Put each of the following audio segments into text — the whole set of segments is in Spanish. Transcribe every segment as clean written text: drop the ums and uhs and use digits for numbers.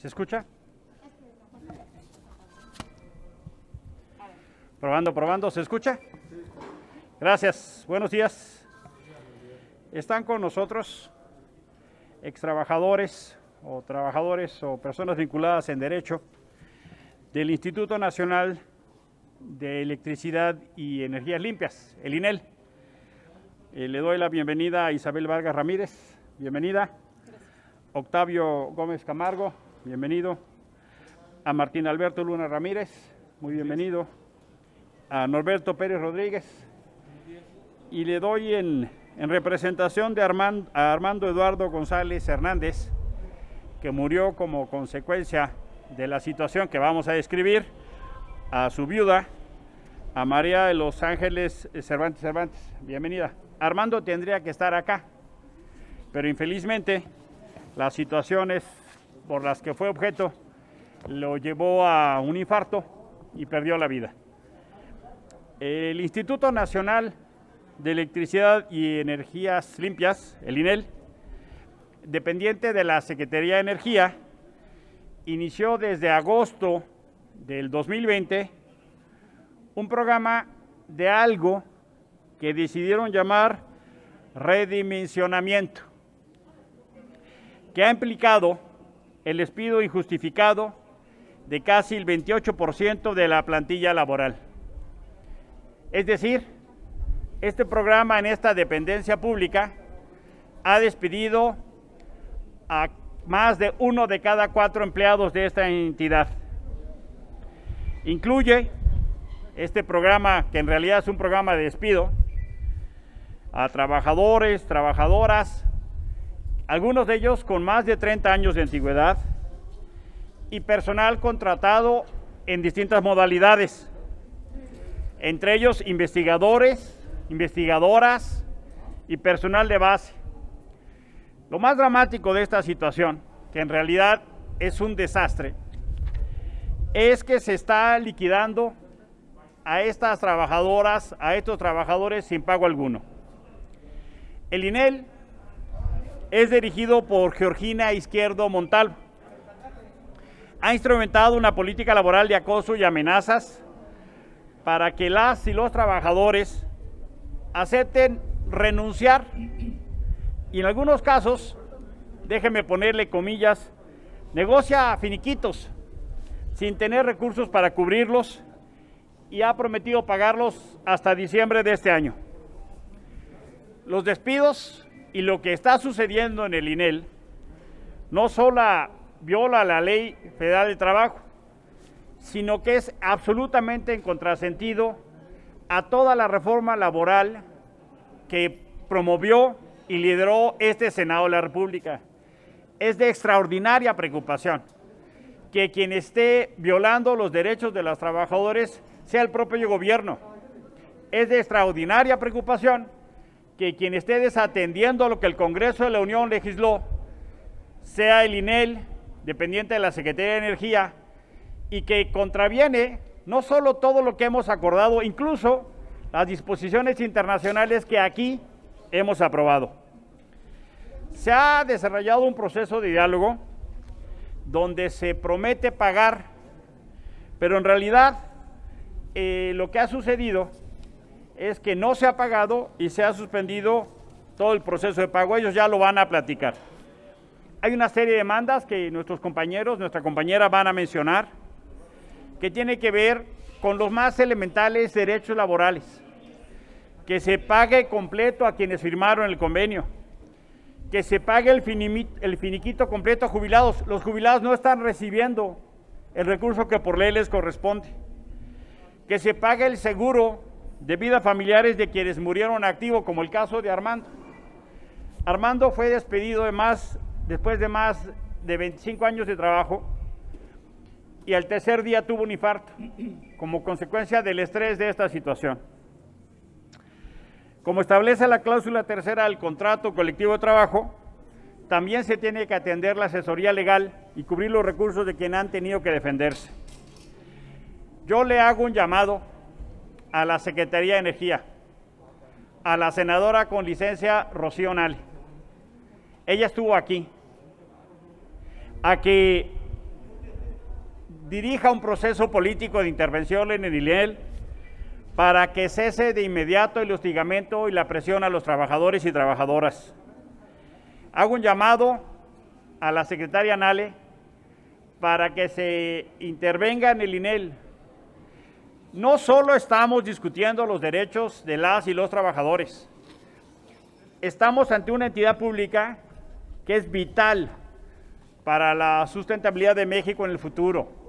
¿Se escucha? Probando, probando, ¿se escucha? Gracias, buenos días. Están con nosotros extrabajadores o trabajadores o personas vinculadas en Derecho del Instituto Nacional de Electricidad y Energías Limpias, el INEL. Le doy la bienvenida a Isabel Vargas Ramírez, bienvenida. Octavio Gómez Camargo, bienvenido. A Martín Alberto Luna Ramírez, muy bienvenido. A Norberto Pérez Rodríguez. Y le doy en representación de Armando Eduardo González Hernández, que murió como consecuencia de la situación que vamos a describir, a su viuda, a María de los Ángeles Cervantes, bienvenida. Armando tendría que estar acá, pero infelizmente las situaciones por las que fue objeto lo llevó a un infarto y perdió la vida. El Instituto Nacional de Electricidad y Energías Limpias, el INEL, dependiente de la Secretaría de Energía, inició desde agosto del 2020 un programa de algo que decidieron llamar redimensionamiento, que ha implicado el despido injustificado de casi el 28% de la plantilla laboral. Es decir, este programa en esta dependencia pública ha despedido a más de 1 de cada 4 empleados de esta entidad. Incluye este programa, que en realidad es un programa de despido, a trabajadores, trabajadoras, algunos de ellos con más de 30 años de antigüedad, y personal contratado en distintas modalidades, entre ellos investigadores, investigadoras y personal de base. Lo más dramático de esta situación, que en realidad es un desastre, es que se está liquidando a estas trabajadoras, a estos trabajadores sin pago alguno. El INEL es dirigido por Georgina Izquierdo Montalvo. Ha instrumentado una política laboral de acoso y amenazas para que las y los trabajadores acepten renunciar y en algunos casos, déjenme ponerle comillas, negocia finiquitos sin tener recursos para cubrirlos y ha prometido pagarlos hasta diciembre de este año. Los despidos y lo que está sucediendo en el INEL no solo viola la Ley Federal del Trabajo, sino que es absolutamente en contrasentido a toda la reforma laboral que promovió y lideró este Senado de la República. Es de extraordinaria preocupación que quien esté violando los derechos de los trabajadores sea el propio gobierno. Es de extraordinaria preocupación que quien esté desatendiendo lo que el Congreso de la Unión legisló sea el INEL, dependiente de la Secretaría de Energía, y que contraviene no solo todo lo que hemos acordado, incluso las disposiciones internacionales que aquí hemos aprobado. Se ha desarrollado un proceso de diálogo donde se promete pagar, pero en realidad lo que ha sucedido es que no se ha pagado y se ha suspendido todo el proceso de pago. Ellos ya lo van a platicar. Hay una serie de demandas que nuestros compañeros, nuestra compañera van a mencionar, que tiene que ver con los más elementales derechos laborales, que se pague completo a quienes firmaron el convenio, que se pague el finiquito completo a jubilados. Los jubilados no están recibiendo el recurso que por ley les corresponde, que se pague el seguro de vida familiares de quienes murieron activo, como el caso de Armando. Armando fue despedido después de más de 25 años de trabajo y al tercer día tuvo un infarto como consecuencia del estrés de esta situación. Como establece la cláusula tercera del contrato colectivo de trabajo, también se tiene que atender la asesoría legal y cubrir los recursos de quienes han tenido que defenderse. Yo le hago un llamado a la Secretaría de Energía, a la senadora con licencia Rocío Nale. Ella estuvo aquí, a que dirija un proceso político de intervención en el INEL para que cese de inmediato el hostigamiento y la presión a los trabajadores y trabajadoras. Hago un llamado a la secretaria Nale para que se intervenga en el INEL. No solo estamos discutiendo los derechos de las y los trabajadores, estamos ante una entidad pública que es vital para la sustentabilidad de México en el futuro,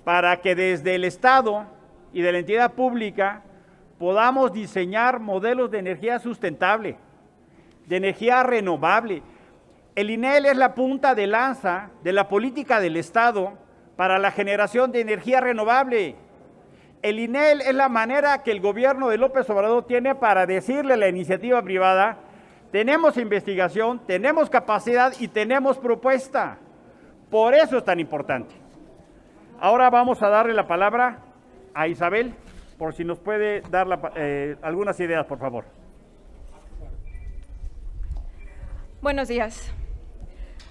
para que desde el Estado y de la entidad pública podamos diseñar modelos de energía sustentable, de energía renovable. El INEL es la punta de lanza de la política del Estado para la generación de energía renovable. El INEL es la manera que el gobierno de López Obrador tiene para decirle a la iniciativa privada: tenemos investigación, tenemos capacidad y tenemos propuesta. Por eso es tan importante. Ahora vamos a darle la palabra a Isabel, por si nos puede dar algunas ideas, por favor. Buenos días.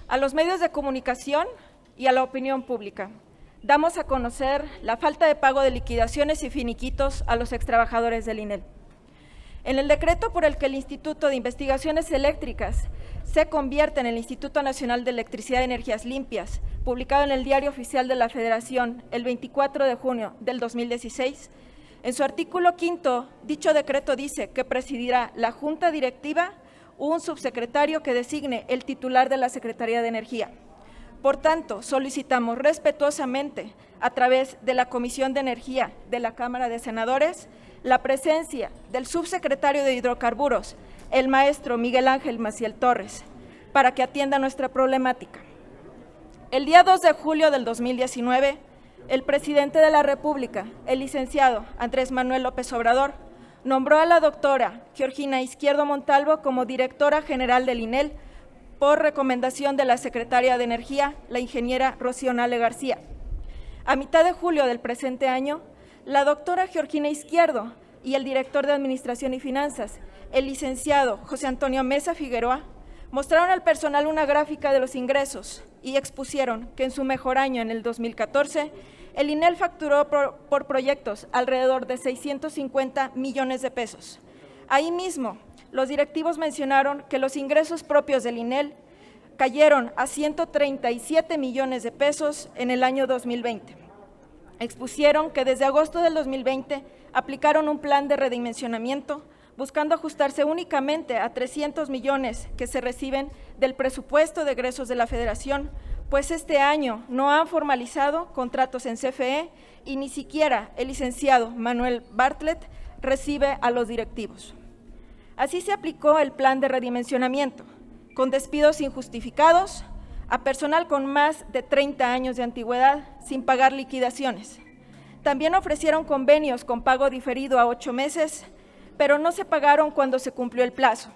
A los medios de comunicación y a la opinión pública, damos a conocer la falta de pago de liquidaciones y finiquitos a los extrabajadores del INEL. En el decreto por el que el Instituto de Investigaciones Eléctricas se convierte en el Instituto Nacional de Electricidad y Energías Limpias, publicado en el Diario Oficial de la Federación el 24 de junio del 2016, en su artículo 5, dicho decreto dice que presidirá la Junta Directiva un subsecretario que designe el titular de la Secretaría de Energía. Por tanto, solicitamos respetuosamente, a través de la Comisión de Energía de la Cámara de Senadores, la presencia del subsecretario de Hidrocarburos, el maestro Miguel Ángel Maciel Torres, para que atienda nuestra problemática. El día 2 de julio del 2019, el presidente de la República, el licenciado Andrés Manuel López Obrador, nombró a la doctora Georgina Izquierdo Montalvo como directora general del INEL por recomendación de la secretaria de Energía, la ingeniera Rocío Nale García. A mitad de julio del presente año, la doctora Georgina Izquierdo y el director de Administración y Finanzas, el licenciado José Antonio Mesa Figueroa, mostraron al personal una gráfica de los ingresos y expusieron que en su mejor año, en el 2014, el INEL facturó por proyectos alrededor de 650 millones de pesos. Ahí mismo, los directivos mencionaron que los ingresos propios del INEL cayeron a 137 millones de pesos en el año 2020. Expusieron que desde agosto del 2020 aplicaron un plan de redimensionamiento buscando ajustarse únicamente a 300 millones que se reciben del presupuesto de egresos de la Federación, pues este año no han formalizado contratos en CFE y ni siquiera el licenciado Manuel Bartlett recibe a los directivos. Así se aplicó el plan de redimensionamiento, con despidos injustificados, a personal con más de 30 años de antigüedad sin pagar liquidaciones. También ofrecieron convenios con pago diferido a 8 meses, pero no se pagaron cuando se cumplió el plazo.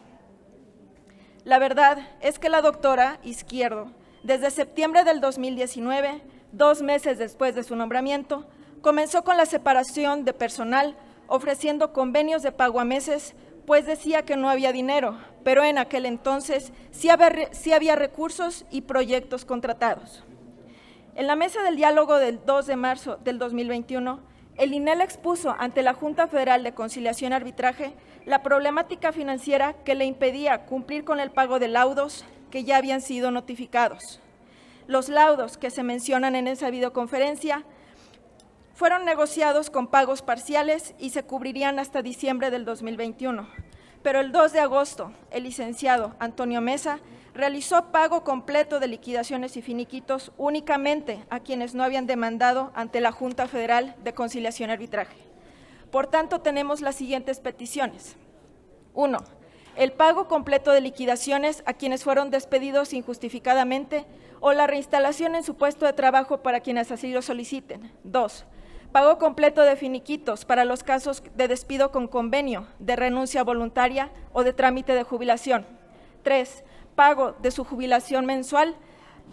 La verdad es que la doctora Izquierdo, desde septiembre del 2019, 2 meses después de su nombramiento, comenzó con la separación de personal, ofreciendo convenios de pago a meses, pues decía que no había dinero, pero en aquel entonces sí había recursos y proyectos contratados. En la mesa del diálogo del 2 de marzo del 2021, el INEL expuso ante la Junta Federal de Conciliación y Arbitraje la problemática financiera que le impedía cumplir con el pago de laudos que ya habían sido notificados. Los laudos que se mencionan en esa videoconferencia fueron negociados con pagos parciales y se cubrirían hasta diciembre del 2021. Pero el 2 de agosto, el licenciado Antonio Mesa realizó pago completo de liquidaciones y finiquitos únicamente a quienes no habían demandado ante la Junta Federal de Conciliación y Arbitraje. Por tanto, tenemos las siguientes peticiones. 1. El pago completo de liquidaciones a quienes fueron despedidos injustificadamente o la reinstalación en su puesto de trabajo para quienes así lo soliciten. 2. Pago completo de finiquitos para los casos de despido con convenio, de renuncia voluntaria o de trámite de jubilación. 3. Pago de su jubilación mensual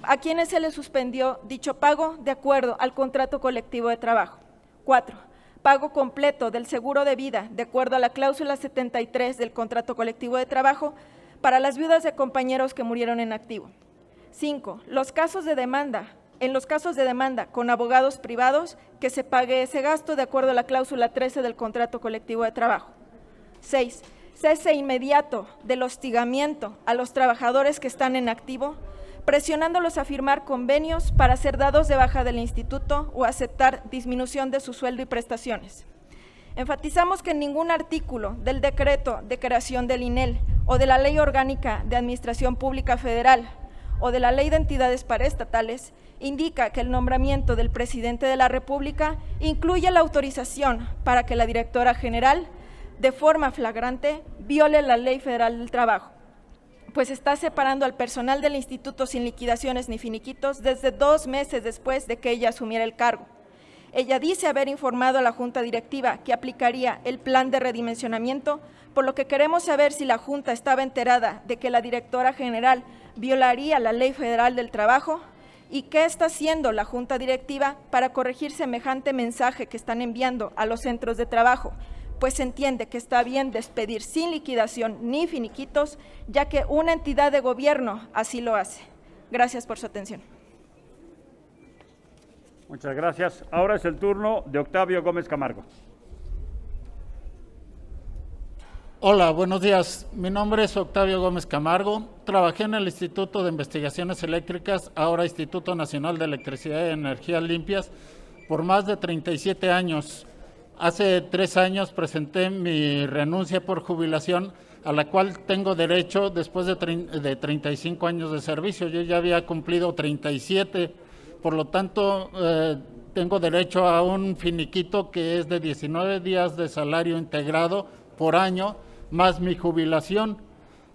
a quienes se les suspendió dicho pago de acuerdo al contrato colectivo de trabajo. 4. Pago completo del seguro de vida de acuerdo a la cláusula 73 del contrato colectivo de trabajo para las viudas de compañeros que murieron en activo. 5. Los casos de demanda en los casos de demanda con abogados privados, que se pague ese gasto de acuerdo a la cláusula 13 del contrato colectivo de trabajo. 6. Cese inmediato del hostigamiento a los trabajadores que están en activo, presionándolos a firmar convenios para ser dados de baja del instituto o aceptar disminución de su sueldo y prestaciones. Enfatizamos que en ningún artículo del decreto de creación del INEL o de la Ley Orgánica de Administración Pública Federal o de la Ley de Entidades Paraestatales indica que el nombramiento del presidente de la República incluye la autorización para que la directora general, de forma flagrante, viole la Ley Federal del Trabajo, pues está separando al personal del instituto sin liquidaciones ni finiquitos desde 2 meses después de que ella asumiera el cargo. Ella dice haber informado a la Junta Directiva que aplicaría el plan de redimensionamiento, por lo que queremos saber si la Junta estaba enterada de que la directora general violaría la Ley Federal del Trabajo y qué está haciendo la Junta Directiva para corregir semejante mensaje que están enviando a los centros de trabajo, pues se entiende que está bien despedir sin liquidación ni finiquitos, ya que una entidad de gobierno así lo hace. Gracias por su atención. Muchas gracias. Ahora es el turno de Octavio Gómez Camargo. Hola, buenos días. Mi nombre es Octavio Gómez Camargo. Trabajé en el Instituto de Investigaciones Eléctricas, ahora Instituto Nacional de Electricidad y Energías Limpias, por más de 37 años. Hace 3 años presenté mi renuncia por jubilación, a la cual tengo derecho después de 35 años de servicio. Yo ya había cumplido 37, por lo tanto tengo derecho a un finiquito que es de 19 días de salario integrado por año, más mi jubilación.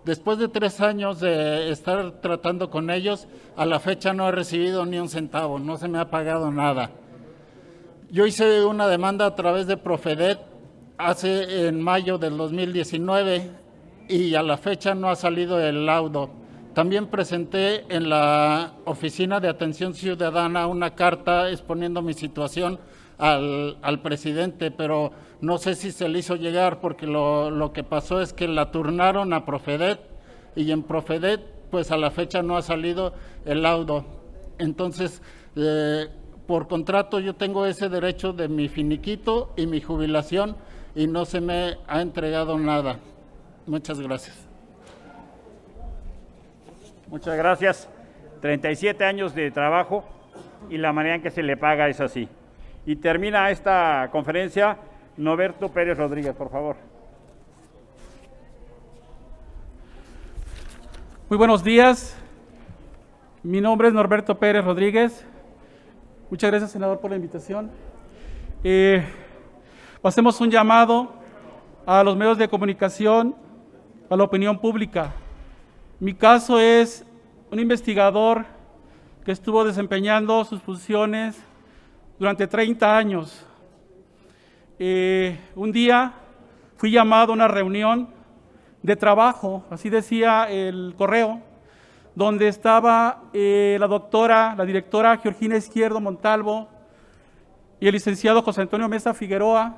Después de 3 años de estar tratando con ellos, a la fecha no he recibido ni un centavo, no se me ha pagado nada. Yo hice una demanda a través de Profedet en mayo del 2019 y a la fecha no ha salido el laudo. También presenté en la Oficina de Atención Ciudadana una carta exponiendo mi situación al presidente, pero no sé si se le hizo llegar porque lo que pasó es que la turnaron a Profedet y en Profedet pues a la fecha no ha salido el laudo. Entonces, por contrato yo tengo ese derecho de mi finiquito y mi jubilación y no se me ha entregado nada. Muchas gracias. Muchas gracias. 37 años de trabajo y la manera en que se le paga es así. Y termina esta conferencia Norberto Pérez Rodríguez, por favor. Muy buenos días. Mi nombre es Norberto Pérez Rodríguez. Muchas gracias, senador, por la invitación. Hacemos un llamado a los medios de comunicación, a la opinión pública. Mi caso es un investigador que estuvo desempeñando sus funciones durante 30 años. Un día fui llamado a una reunión de trabajo, así decía el correo, donde estaba la directora Georgina Izquierdo Montalvo y el licenciado José Antonio Mesa Figueroa,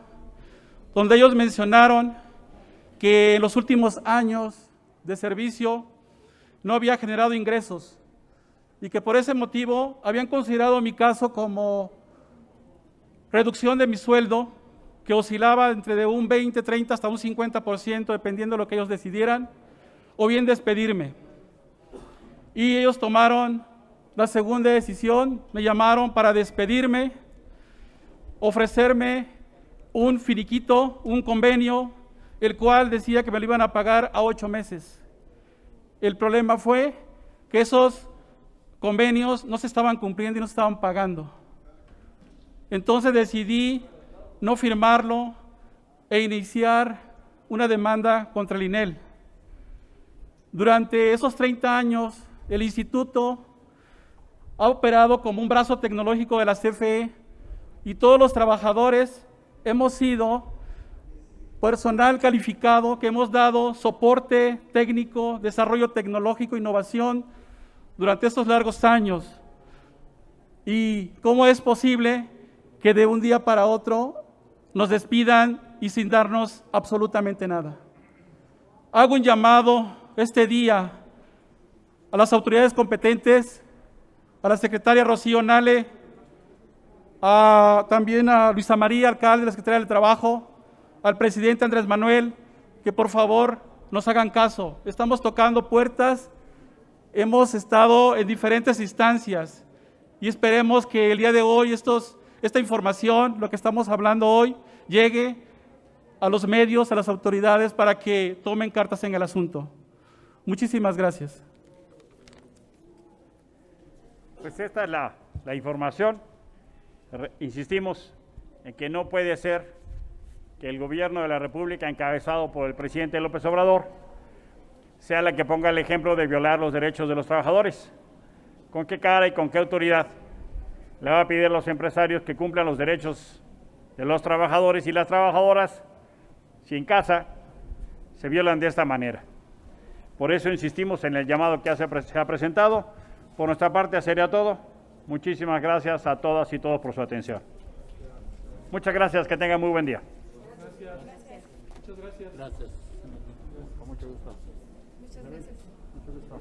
donde ellos mencionaron que en los últimos años de servicio no había generado ingresos y que por ese motivo habían considerado mi caso como reducción de mi sueldo, que oscilaba entre de un 20, 30 hasta un 50%, dependiendo de lo que ellos decidieran, o bien despedirme. Y ellos tomaron la segunda decisión, me llamaron para despedirme, ofrecerme un finiquito, un convenio, el cual decía que me lo iban a pagar a 8 meses. El problema fue que esos convenios no se estaban cumpliendo y no se estaban pagando. Entonces decidí no firmarlo e iniciar una demanda contra el INEL. Durante esos 30 años, el instituto ha operado como un brazo tecnológico de la CFE y todos los trabajadores hemos sido personal calificado que hemos dado soporte técnico, desarrollo tecnológico, innovación durante estos largos años. ¿Y cómo es posible que de un día para otro nos despidan y sin darnos absolutamente nada? Hago un llamado este día a las autoridades competentes a la secretaria Rocío Nale, también a Luisa María, alcalde de la Secretaría del Trabajo, al presidente Andrés Manuel, que por favor nos hagan caso. Estamos tocando puertas, hemos estado en diferentes instancias y esperemos que el día de hoy esta información, lo que estamos hablando hoy, llegue a los medios, a las autoridades para que tomen cartas en el asunto. Muchísimas gracias. Pues esta es la información. Insistimos en que no puede ser que el gobierno de la República, encabezado por el presidente López Obrador, sea la que ponga el ejemplo de violar los derechos de los trabajadores. ¿Con qué cara y con qué autoridad le va a pedir a los empresarios que cumplan los derechos de los trabajadores y las trabajadoras si en casa se violan de esta manera? Por eso insistimos en el llamado que se ha presentado. Por nuestra parte, sería todo. Muchísimas gracias a todas y todos por su atención. Muchas gracias, que tengan muy buen día. Gracias. Muchas gracias. Gracias. Con mucho gusto. Muchas gracias. Mucho gusto.